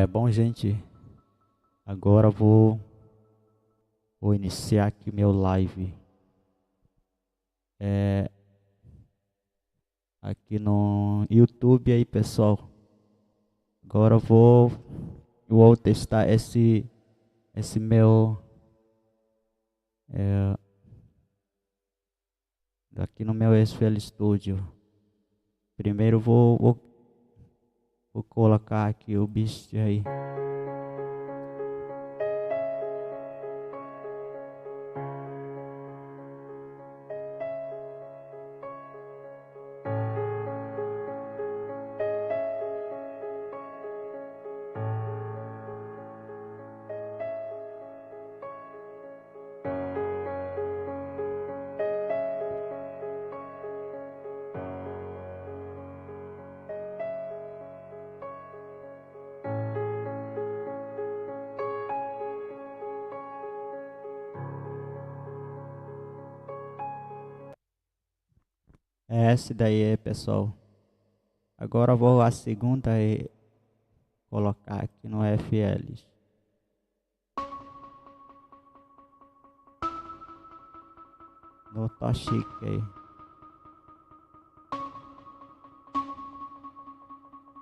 Bom, gente, agora vou iniciar aqui meu live é, aqui no YouTube aí, pessoal. Agora eu vou testar esse meu é, aqui no meu SFL Studio. Primeiro vou colocar aqui o bicho aí. É esse daí, pessoal. Agora eu vou a segunda e colocar aqui no FL. No Toshik aí.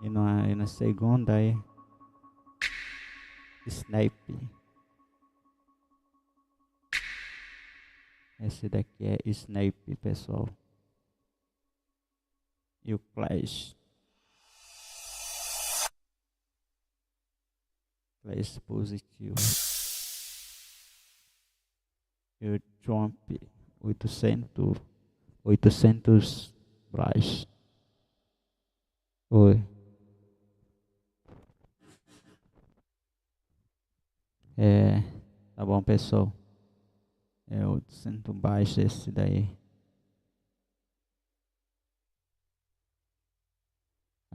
E na segunda aí, Snape. Esse daqui é Snape, pessoal. E o Clash. Clash positivo. E o Trump 800 Flash. Oi. Tá bom, pessoal. É 800 baixo esse daí.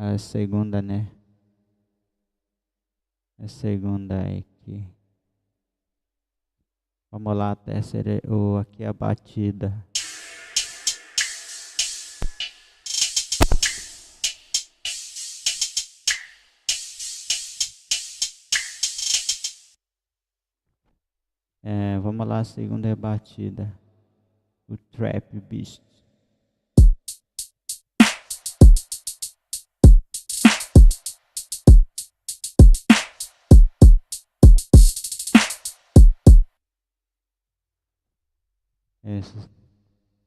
A segunda, né? A segunda aqui. Vamos lá, a terceira. Aqui a batida. Vamos lá, a segunda é batida. O Trap Beast.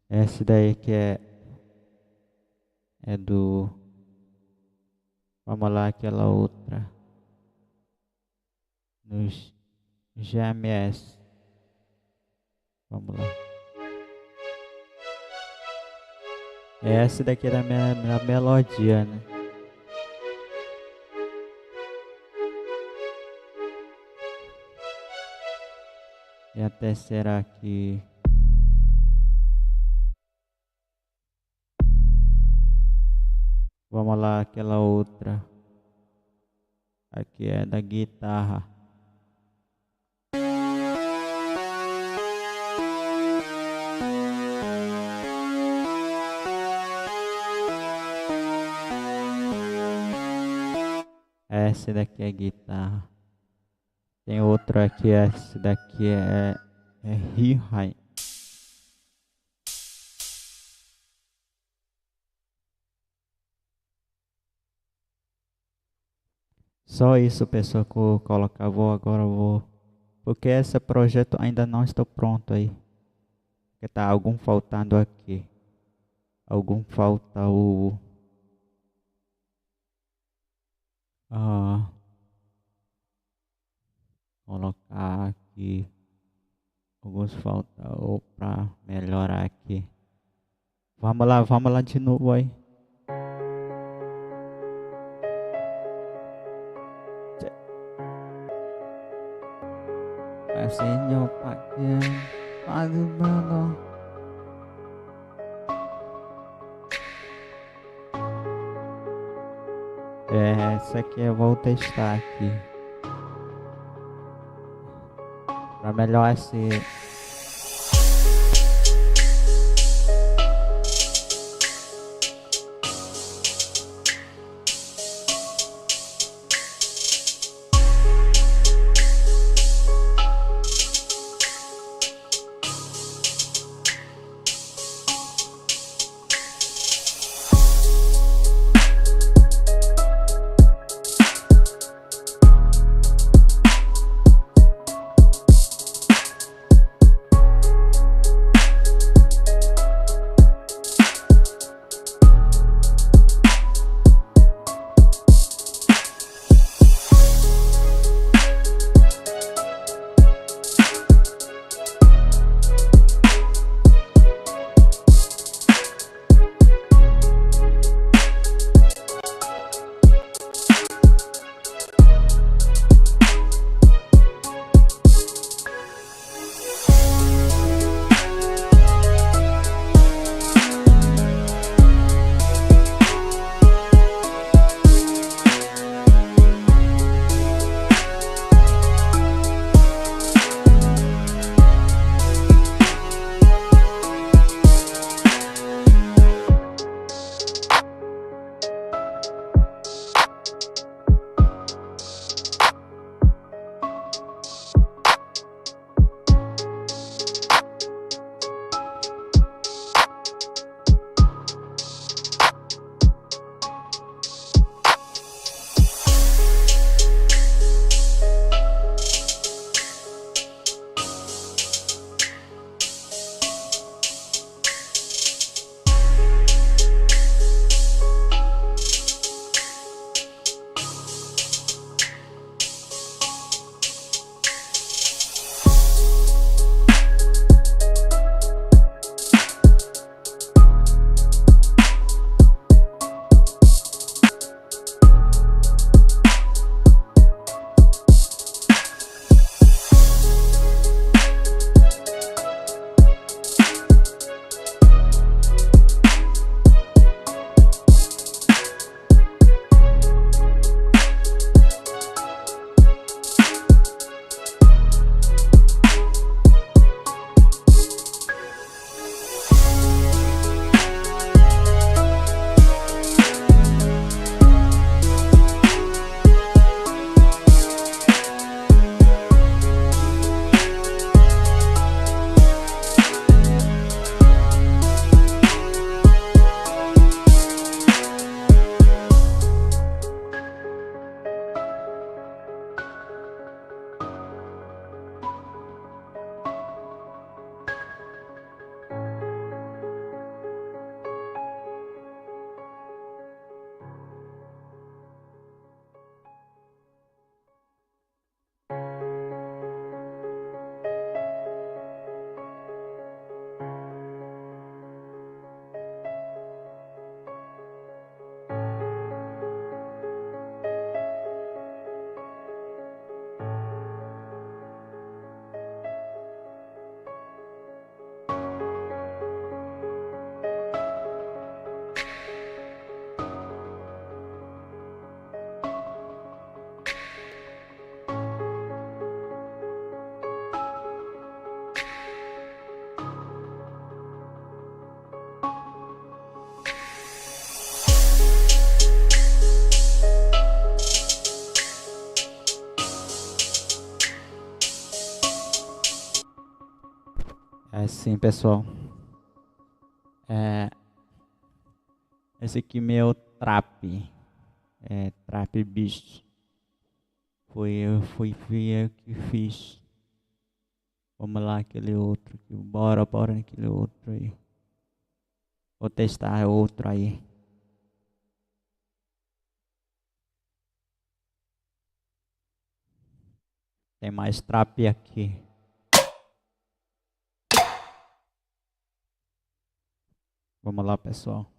Esse daí que é do. Vamos lá, aquela outra. Nos GMS. Vamos lá. Essa daqui é da minha melodia, né? E a terceira aqui. Vamos lá, aquela outra. Aqui é da guitarra. Essa daqui é guitarra. Tem outra aqui, essa daqui é Hi-Hi. Só isso, pessoal, que eu vou colocar. Agora eu vou. Porque esse projeto ainda não está pronto aí. Porque tá algum faltando aqui. Algum falta o. Colocar aqui. Alguns falta para melhorar aqui. Vamos lá de novo aí. Senhor, Padre Mano. Essa aqui eu vou testar aqui. Pra melhor esse. Assim, pessoal. É, esse aqui é meu trap. É trap beast. Fui eu que fiz. Vamos lá, aquele outro. Bora naquele outro aí. Vou testar outro aí. Tem mais trap aqui. Vamos lá, pessoal.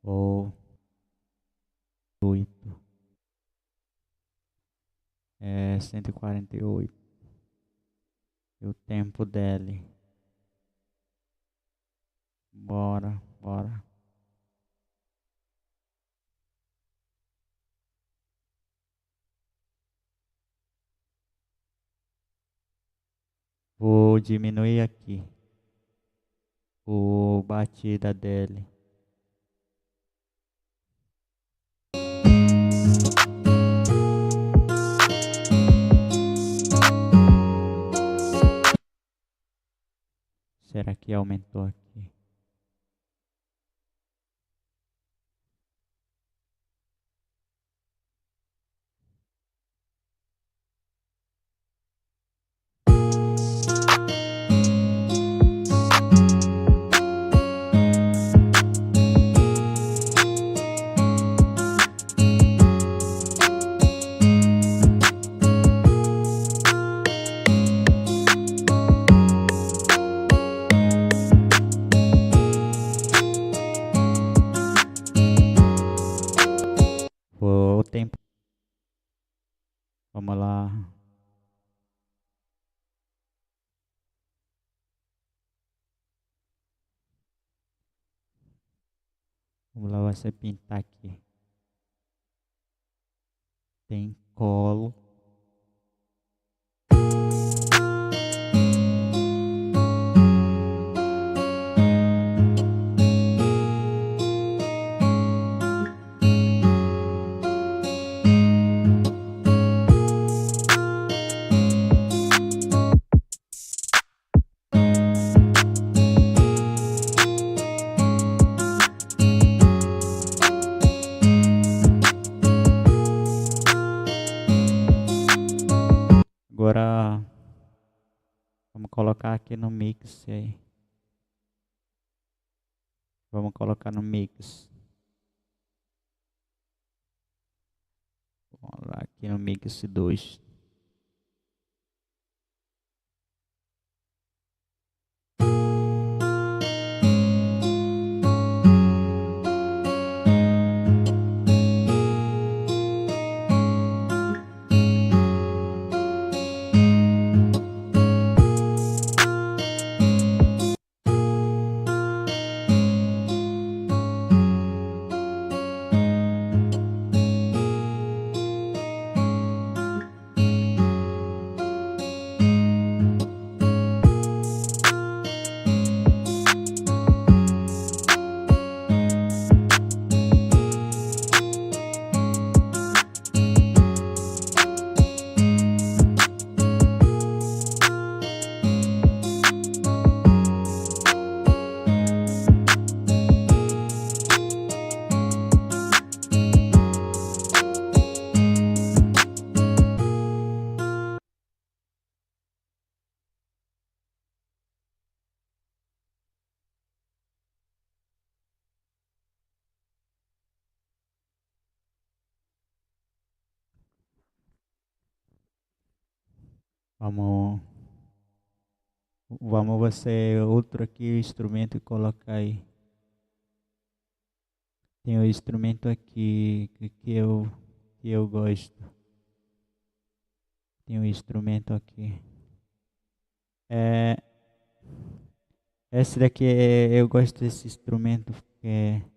O 8. É 148. E o tempo dele. Bora. Vou diminuir aqui o batida dele. Será que aumentou aqui? O tempo. Vamos lá. Vamos lá, você pintar aqui. Tem colo. Agora vamos colocar aqui no mix aí. Vamos colocar no mix. Vamos lá aqui no mix 2. Vamos, vamos você outro aqui, instrumento e colocar aí. Tem um instrumento aqui que eu gosto. Tem um instrumento aqui. É, esse daqui eu gosto desse instrumento que é.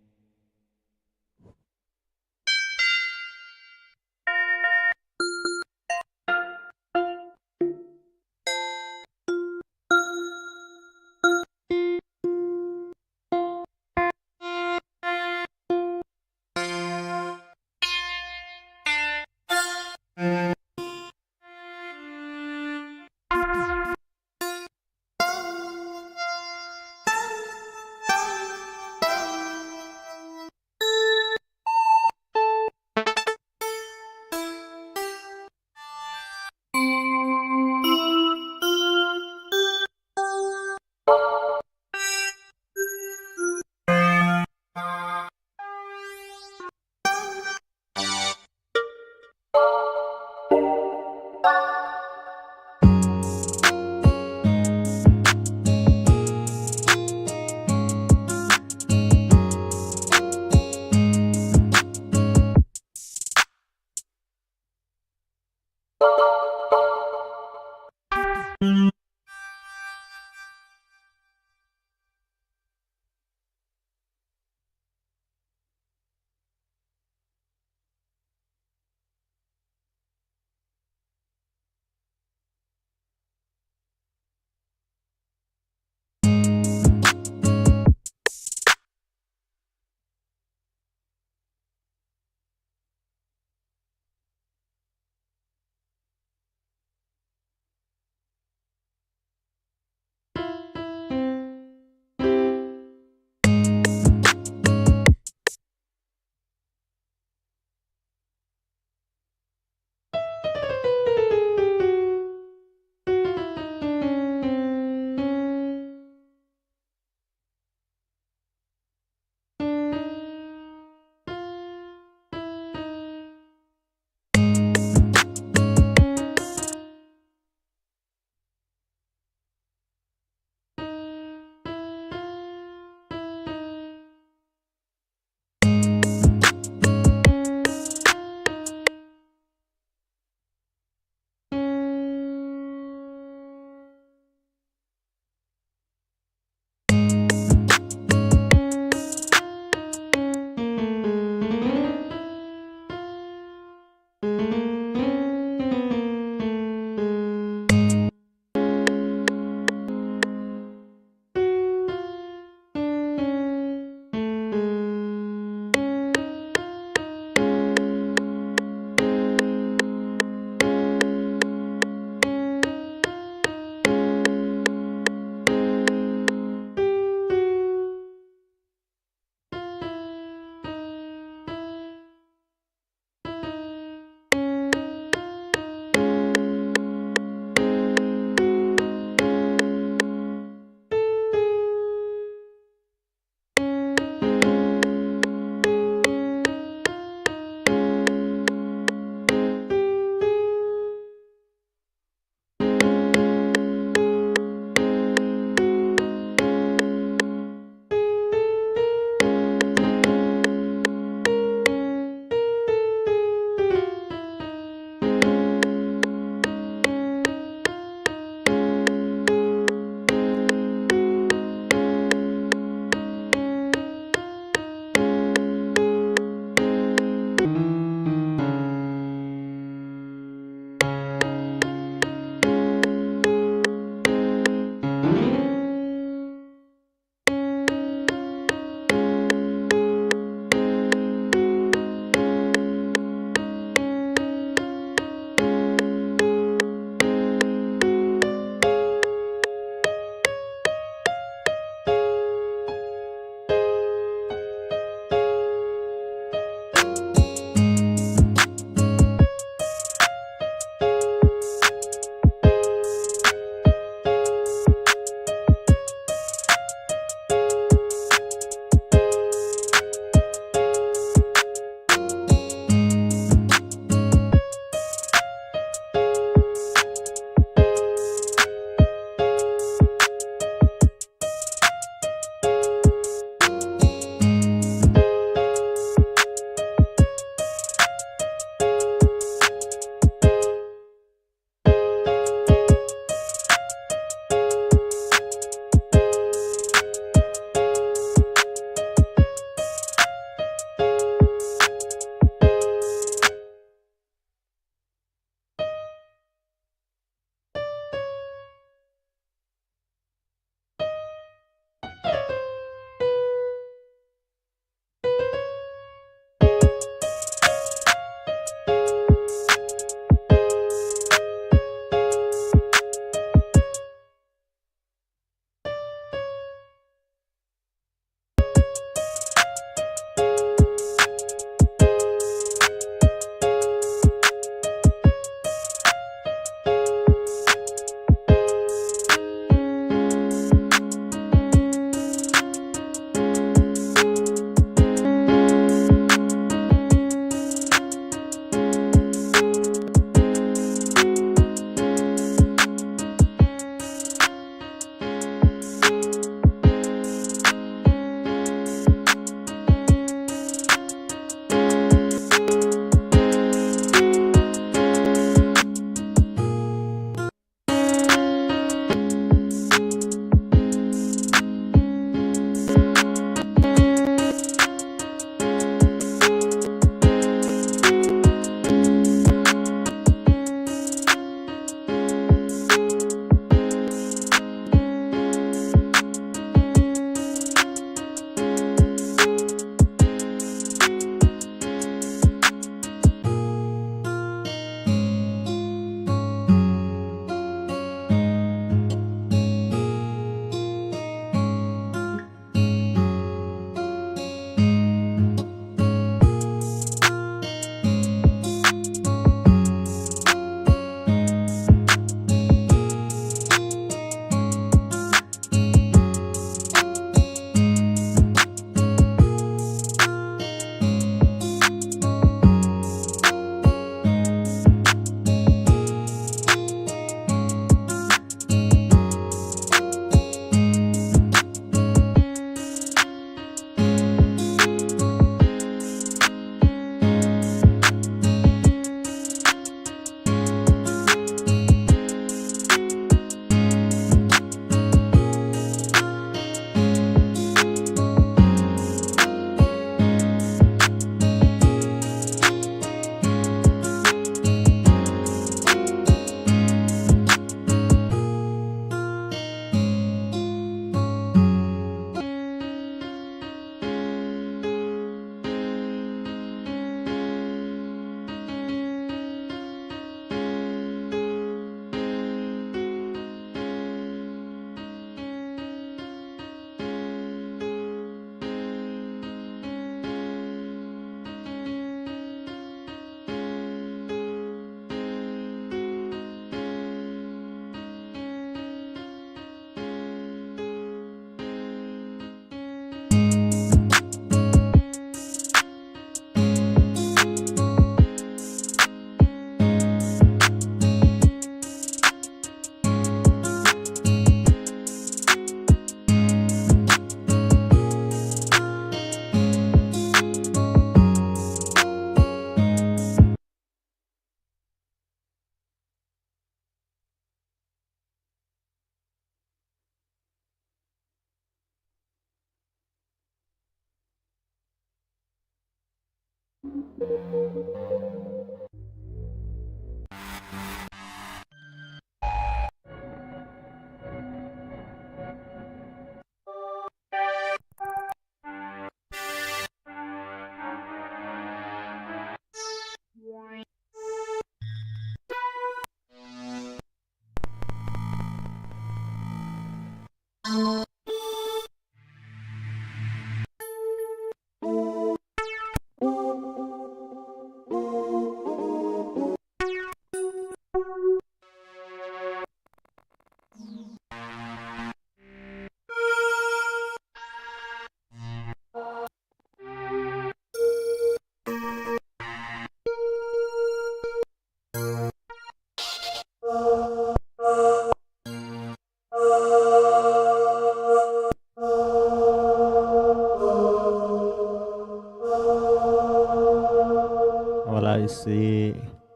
Olha esse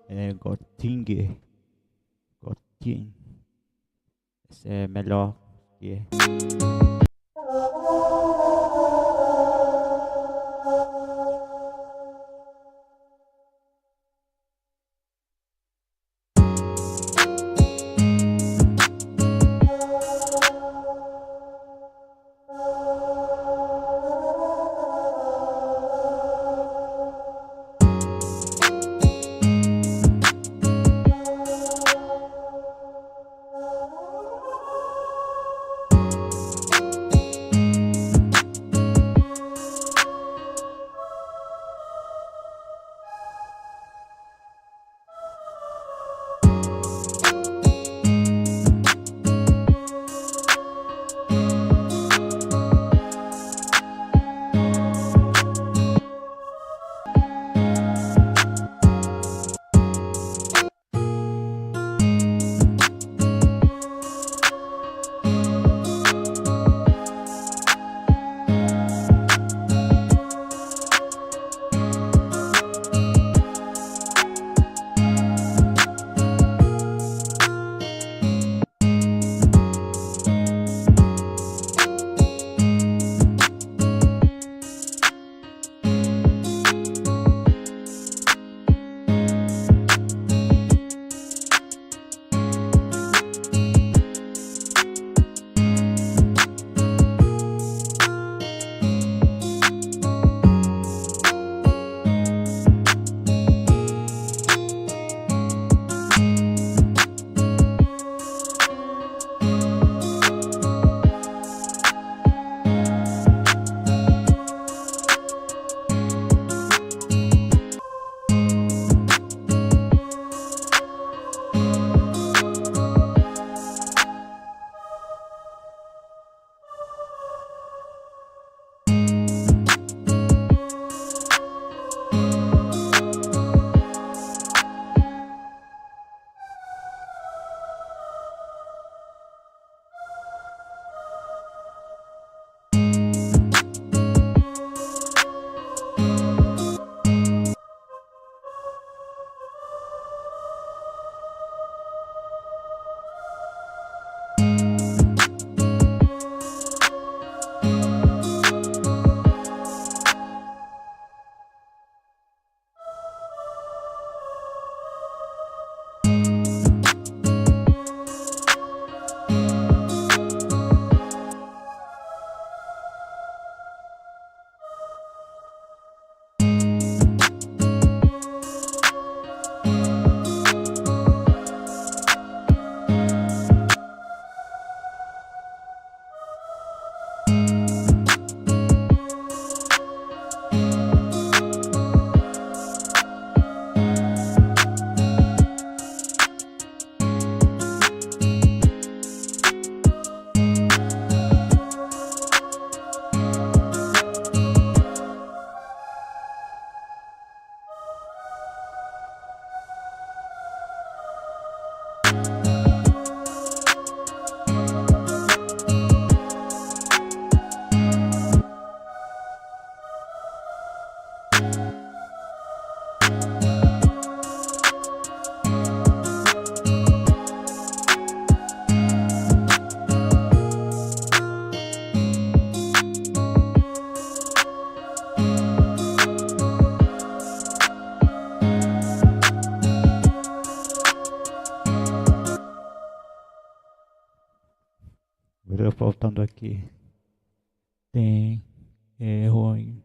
é Goting. Goting. Esse é melhor que é. coisa faltando aqui. Tem. É ruim.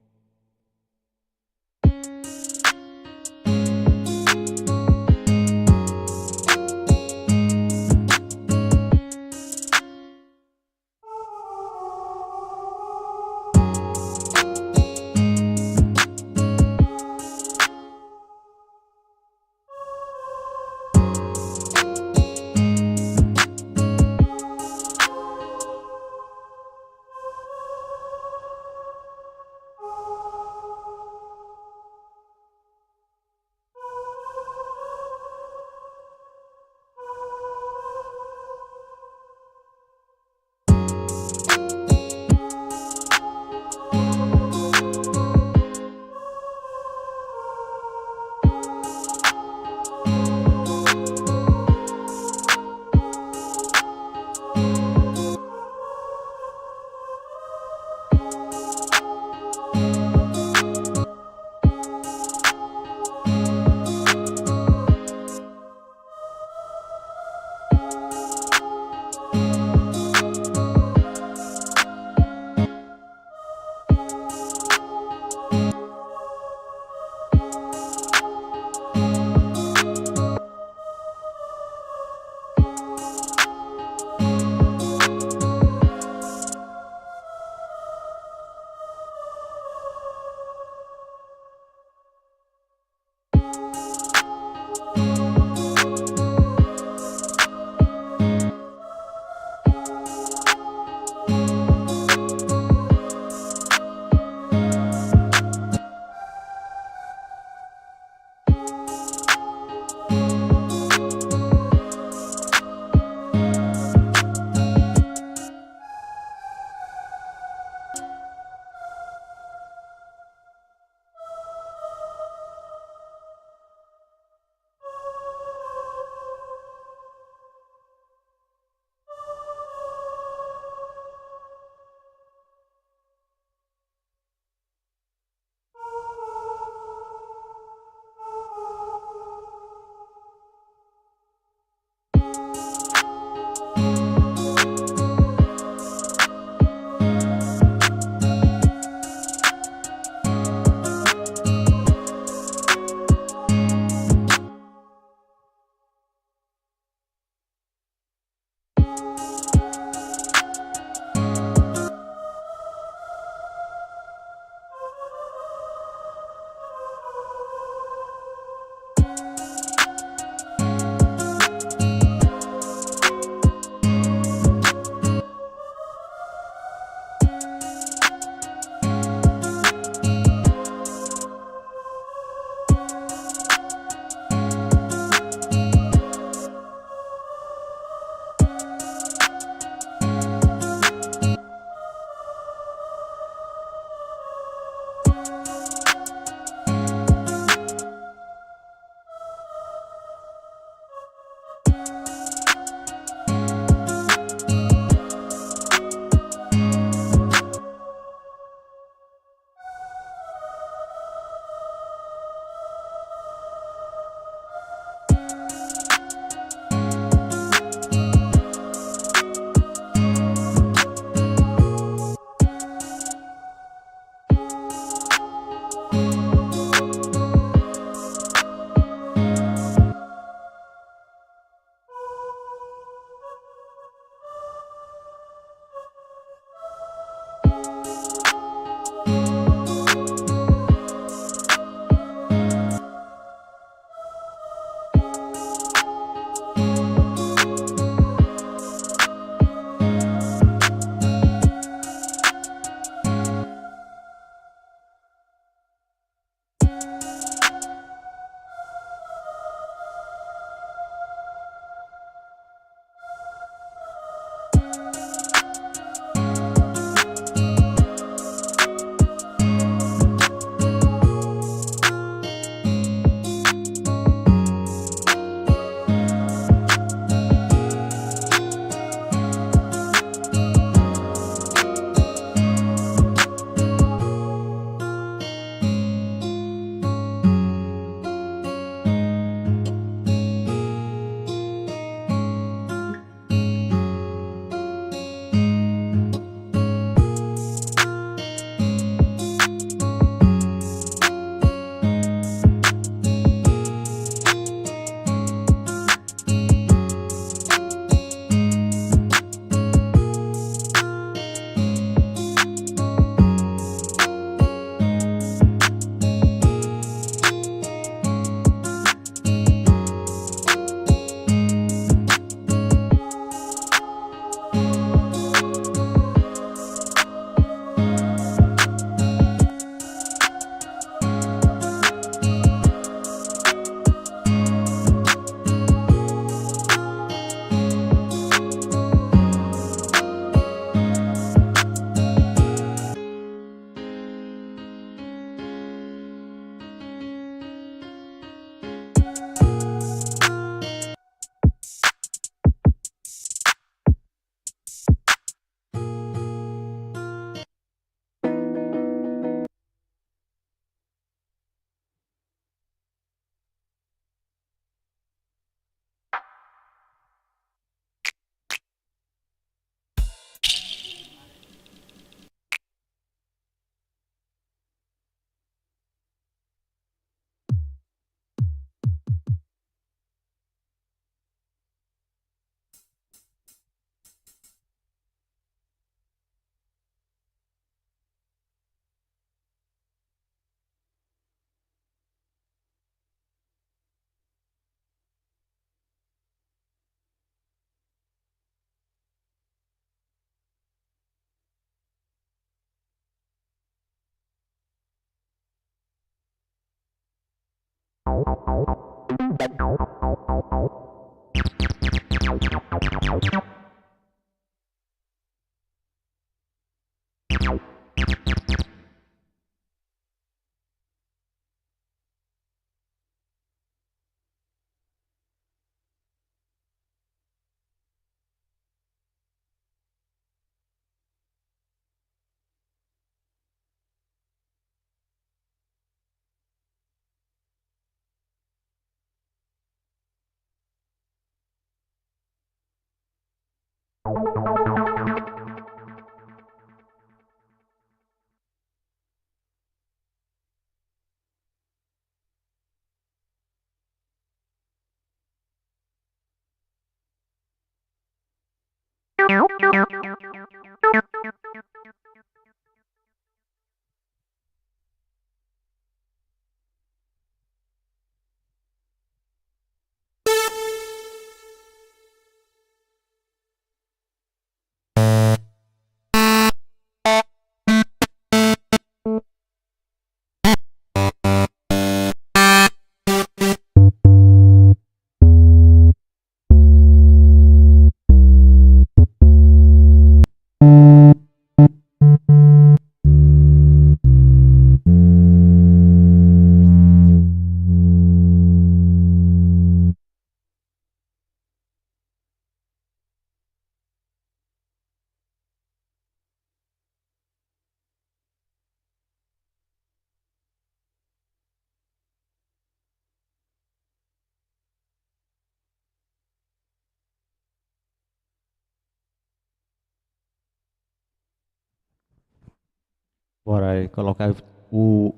Bora aí colocar o,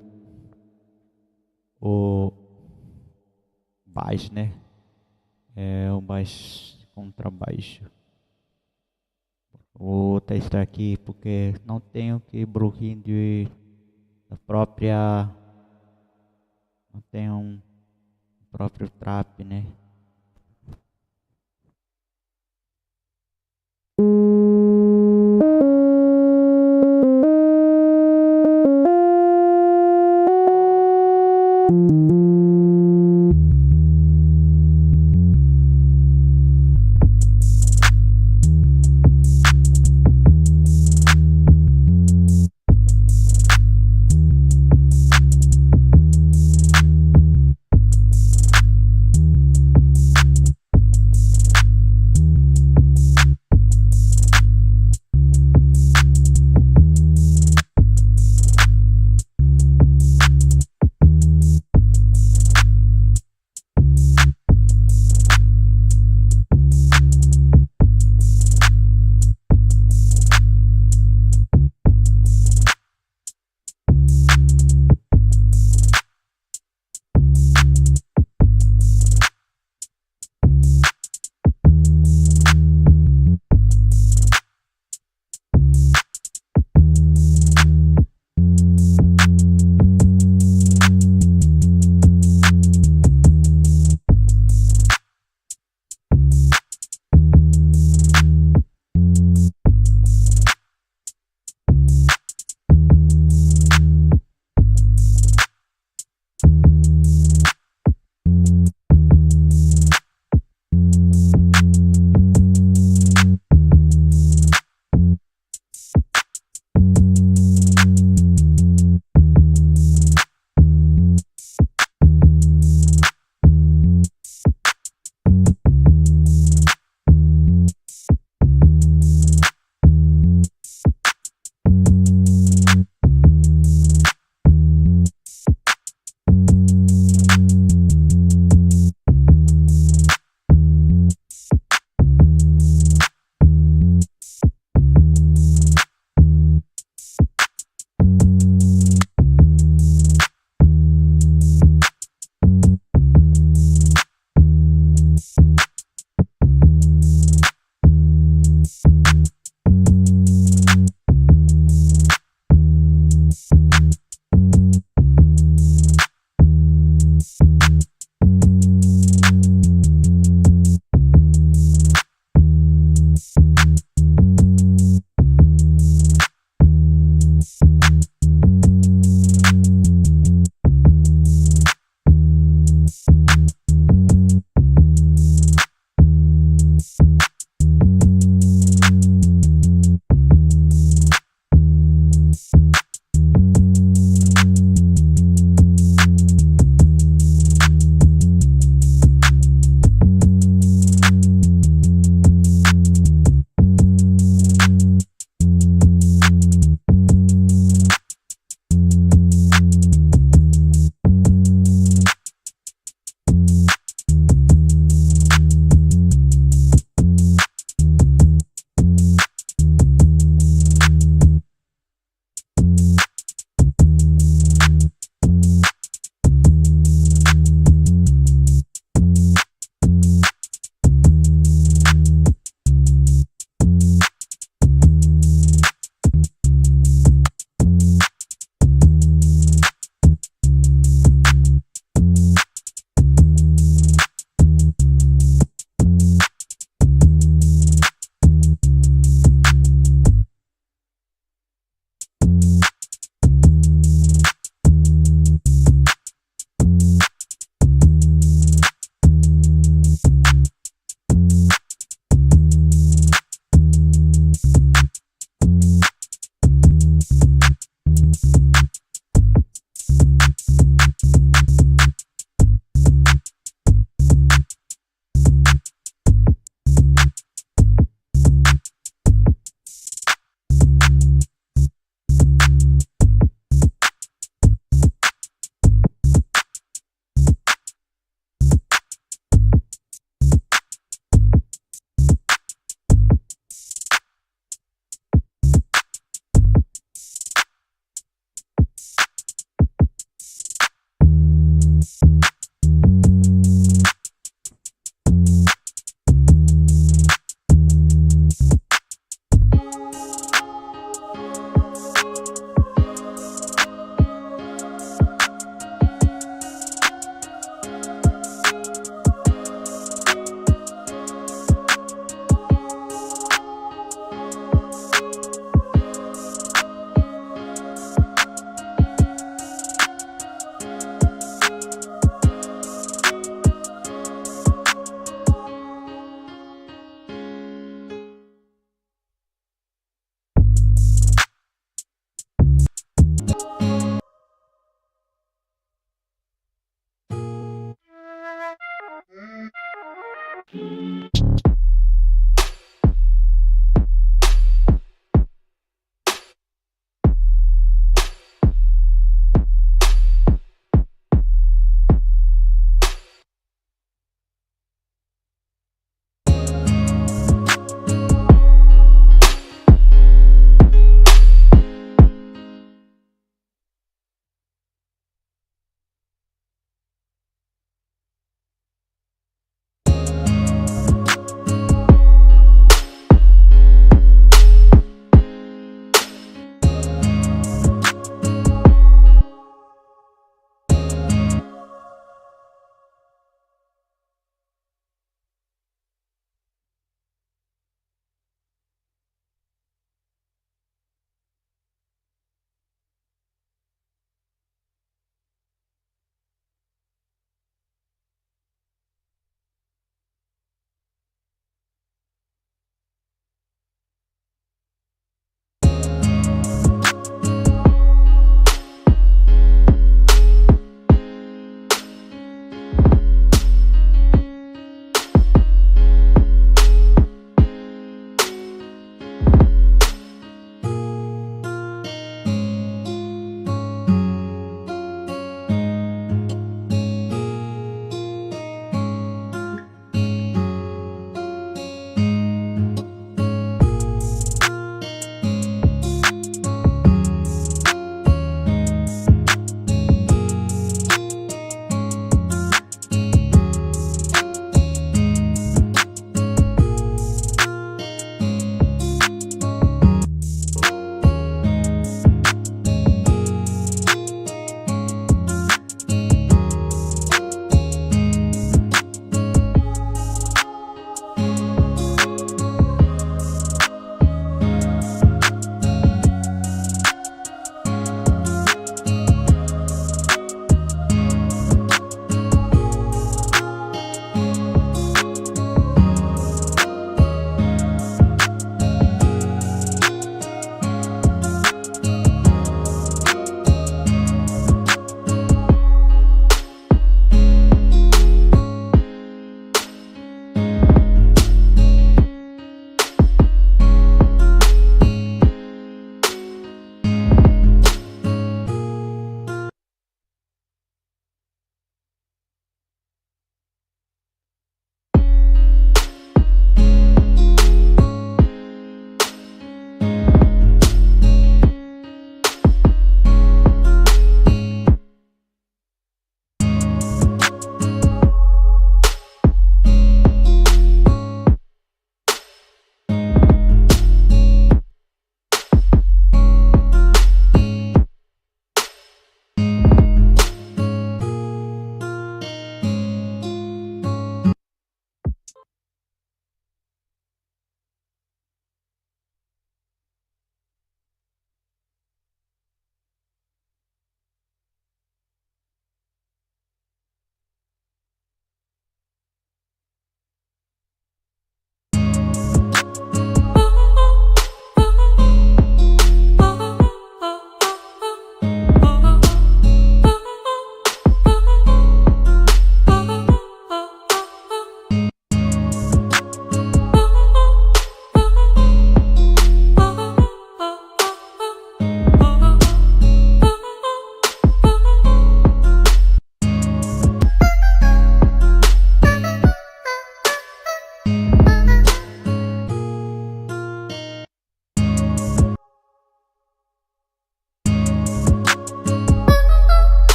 o baixo, né? É o baixo contrabaixo. Vou testar aqui porque não tenho que plugin da própria. Não tenho um próprio trap, né?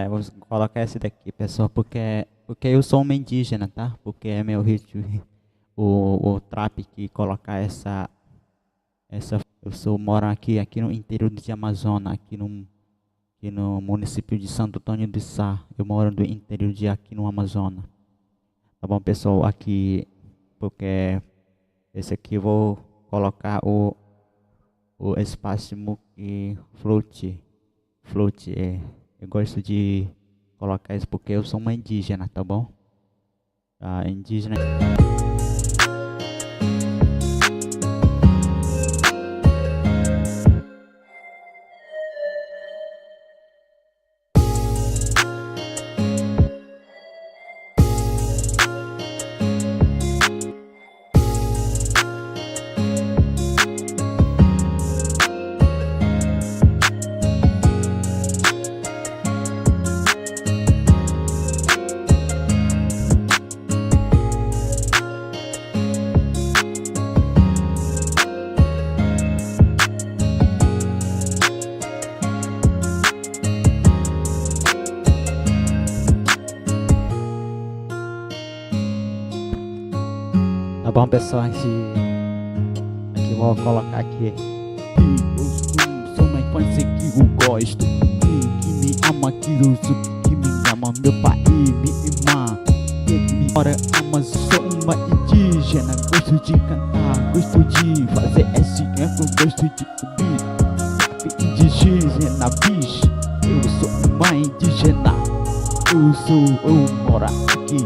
Vou colocar esse daqui, pessoal, porque eu sou uma indígena, tá? Porque é meu ritmo, o trap que colocar moro aqui no interior de Amazonas, aqui no município de Santo Antônio de Sá. Eu moro no interior de aqui no Amazonas. Tá bom, pessoal? Aqui, porque esse aqui eu vou colocar o espaço e flute, eu gosto de colocar isso porque eu sou uma indígena, tá bom? Indígena. Tá bom, pessoal, aqui vou colocar aqui. Eu sou uma infância que eu gosto, que me ama, que me ama, meu pai e minha irmã, que me mora ama, sou uma indígena, gosto de cantar, gosto de fazer SM, gosto de ouvir indígena, bicho, eu sou uma indígena, eu moro aqui,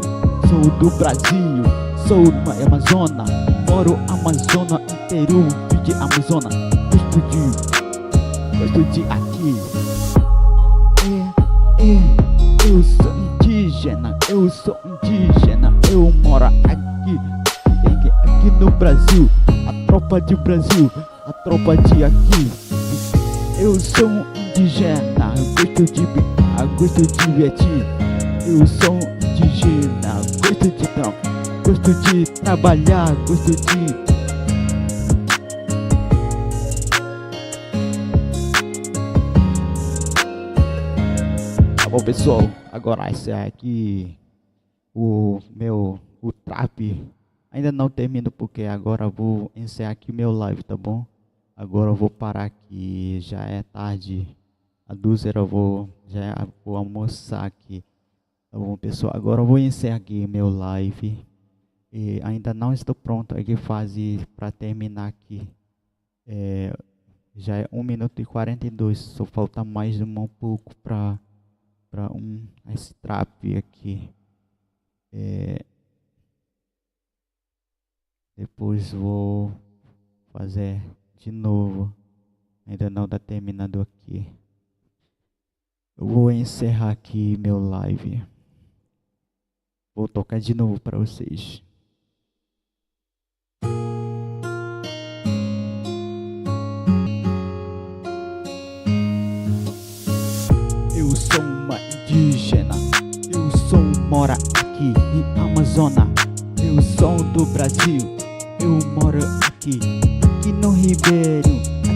sou do Brasil. Sou uma Amazona, moro Amazona, interior de Amazona. Gosto de aqui. Eu sou indígena, eu moro aqui no Brasil. A tropa de Brasil, a tropa de aqui. Eu sou indígena, gosto de brincar, gosto de divertir. Eu sou indígena, gosto de trampo, gosto de trabalhar, gosto de... Tá bom, pessoal, agora esse aqui, o trap, ainda não termino porque agora eu vou encerrar aqui o meu live, tá bom? Agora eu vou parar aqui, já é tarde, a 12 eu vou almoçar aqui. Tá bom, pessoal, agora eu vou encerrar aqui meu live. E ainda não estou pronto aqui para terminar aqui. Já é 1 minuto e 42, só falta mais um pouco para esse trap aqui. Depois vou fazer de novo. Ainda não está terminado aqui. Eu vou encerrar aqui meu live. Vou tocar de novo para vocês. Eu sou uma indígena, eu sou mora aqui em Amazônia. Eu sou do Brasil, eu moro aqui no Ribeiro,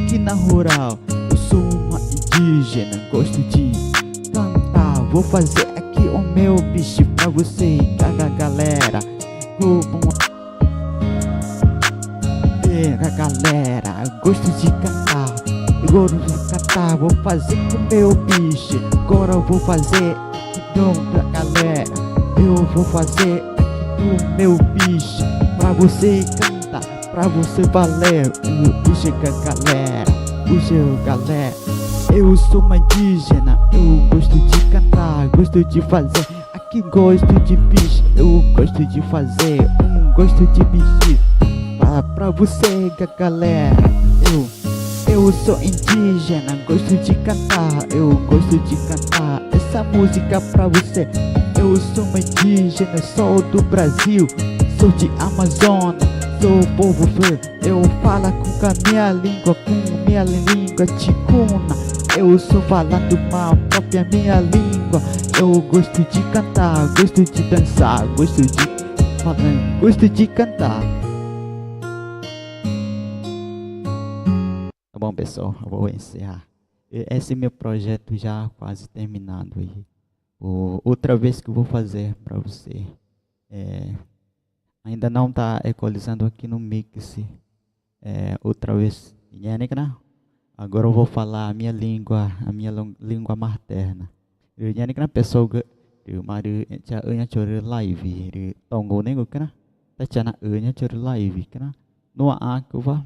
aqui na rural. Eu sou uma indígena, gosto de cantar. Vou fazer aqui o meu bicho pra você, galera. Galera, gosto de cantar. Agora eu vou cantar, vou fazer com o meu bicho. Agora eu vou fazer aqui pra galera. Eu vou fazer aqui com o meu bicho pra você cantar, pra você valer. Bicho, galera, galera. Eu sou uma indígena, eu gosto de cantar, gosto de fazer. Aqui gosto de bicho, eu gosto de fazer. Gosto de bicho pra você, galera. Eu sou indígena, gosto de cantar, eu gosto de cantar essa música pra você. Eu sou uma indígena, sou do Brasil, sou de Amazônia, sou povo velho. Eu falo com a minha língua, ticuna. Eu sou falando uma própria minha língua. Eu gosto de cantar, gosto de dançar, gosto de cantar. Tá bom, pessoal, eu vou encerrar. Esse meu projeto já quase terminado aí. Outra vez que eu vou fazer para você. Ainda não está equalizando aqui no mix. Outra vez. Agora eu vou falar a minha língua materna. Pessoal Maru cha nya chore live tongo nego kana ta chana nya chore live kana no akuva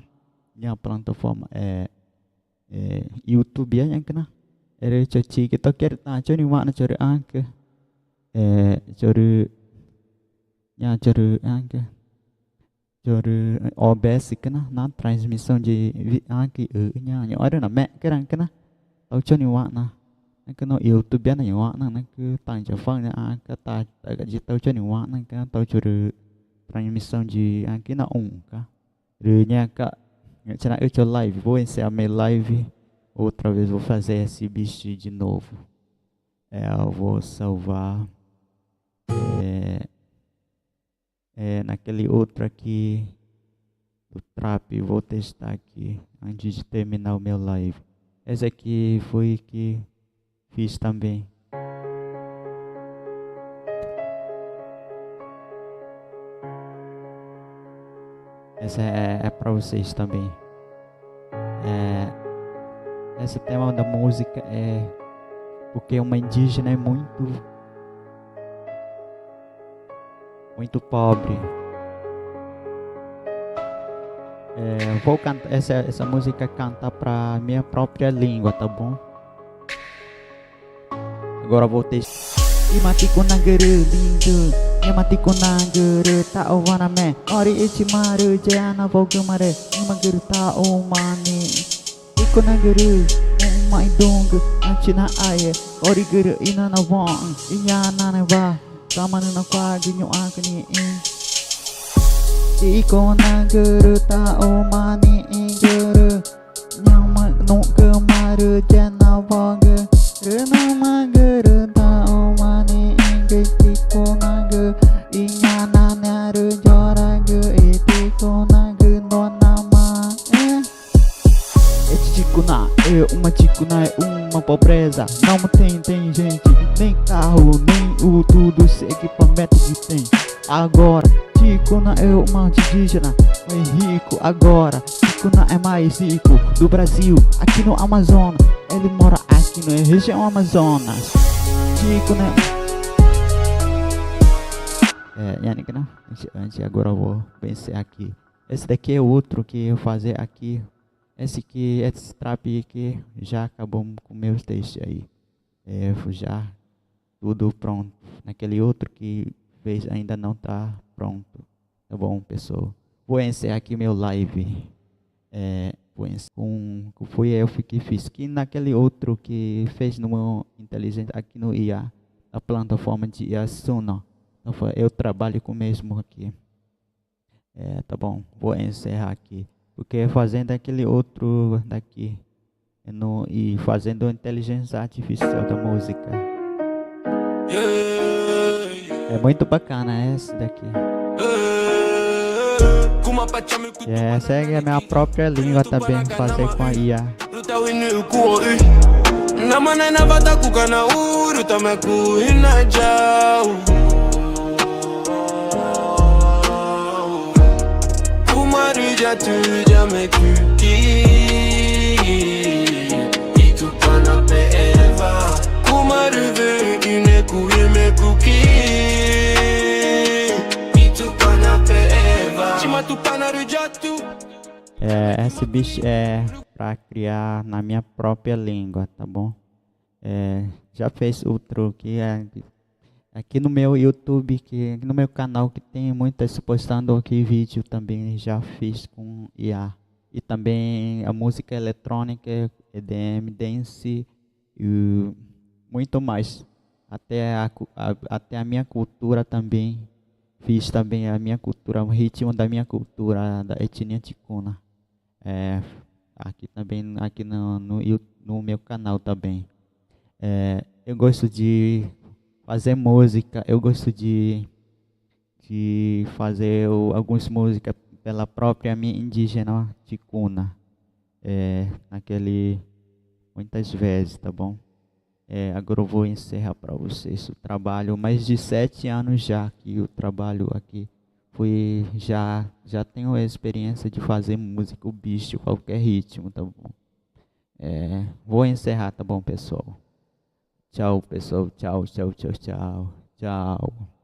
nya plataforma YouTube ya kana ere chochi kita kerta choni wana chore anke chore nya chore anke chore OBS kana na transmissão de anke nya ora na me kana tau choni wana cái nó YouTube nó nhiều nó cứ tăng cho phân nó cái ta tại cái gì tao cho nhiều nó cái tao cho được transmissão de aqui na cả rồi nha cả cho nó cho live vou encerrar minha live outra vez vou fazer esse bicho de novo eu vou salvar naquele outro aqui do trap vou testar aqui antes de terminar o meu live. Esse aqui foi que fiz também. Essa é para vocês também. Esse tema da música é porque uma indígena é muito pobre. Vou cantar essa música, cantar para minha própria língua, tá bom? Agora vou testar. Imati kunangere lindo, imati kunangere ta owaname. Ori ichimaru jana vogumare, imagere ta omani. Ikunangere umai dong, anchina aye. Ori gere inana wang, inyana neva. Kamanu na kwa ginyo akani. Ikunangere ta omani ingere. Nyama no kemaru jana vogge. Renamagere carro, nem o tudo os equipamentos que tem. Agora, Ticuna é uma indígena, é rico agora. Ticuna é mais rico do Brasil, aqui no Amazonas. Ele mora aqui na região Amazonas. Ticuna Yannick, não? Antes, agora eu vou vencer aqui. Esse daqui é outro que eu fazer aqui. Esse trap aqui já acabou com meus textos aí. Já tudo pronto. Naquele outro que fez ainda não tá pronto. Tá bom, pessoal? Vou encerrar aqui meu live. Foi eu que fiz. Que naquele outro que fez no meu inteligente aqui no IA. A plataforma de IA Suno. Então eu trabalho com o mesmo aqui. Tá bom, vou encerrar aqui. Porque fazendo aquele outro daqui e fazendo inteligência artificial da música. É muito bacana esse daqui. Segue a minha própria língua também, fazer com a IA. Esse bicho é pra criar na minha própria língua, tá bom? Já fez outro que aqui no meu YouTube, no meu canal, que tem muitas postando aqui vídeo também, já fiz com IA. E também a música eletrônica, EDM, dance e muito mais. Até a minha cultura também. Fiz também a minha cultura, o ritmo da minha cultura, da etnia ticuna. Aqui também, aqui no meu canal também. Eu gosto de fazer música, eu gosto de fazer algumas músicas pela própria minha indígena ticuna. Muitas vezes, tá bom? Agora eu vou encerrar para vocês o trabalho. Mais de 7 anos já que eu trabalho aqui. Já tenho a experiência de fazer música, o bicho, qualquer ritmo, tá bom? Vou encerrar, tá bom, pessoal? Tchau, pessoal. Tchau, tchau, tchau, tchau. Tchau.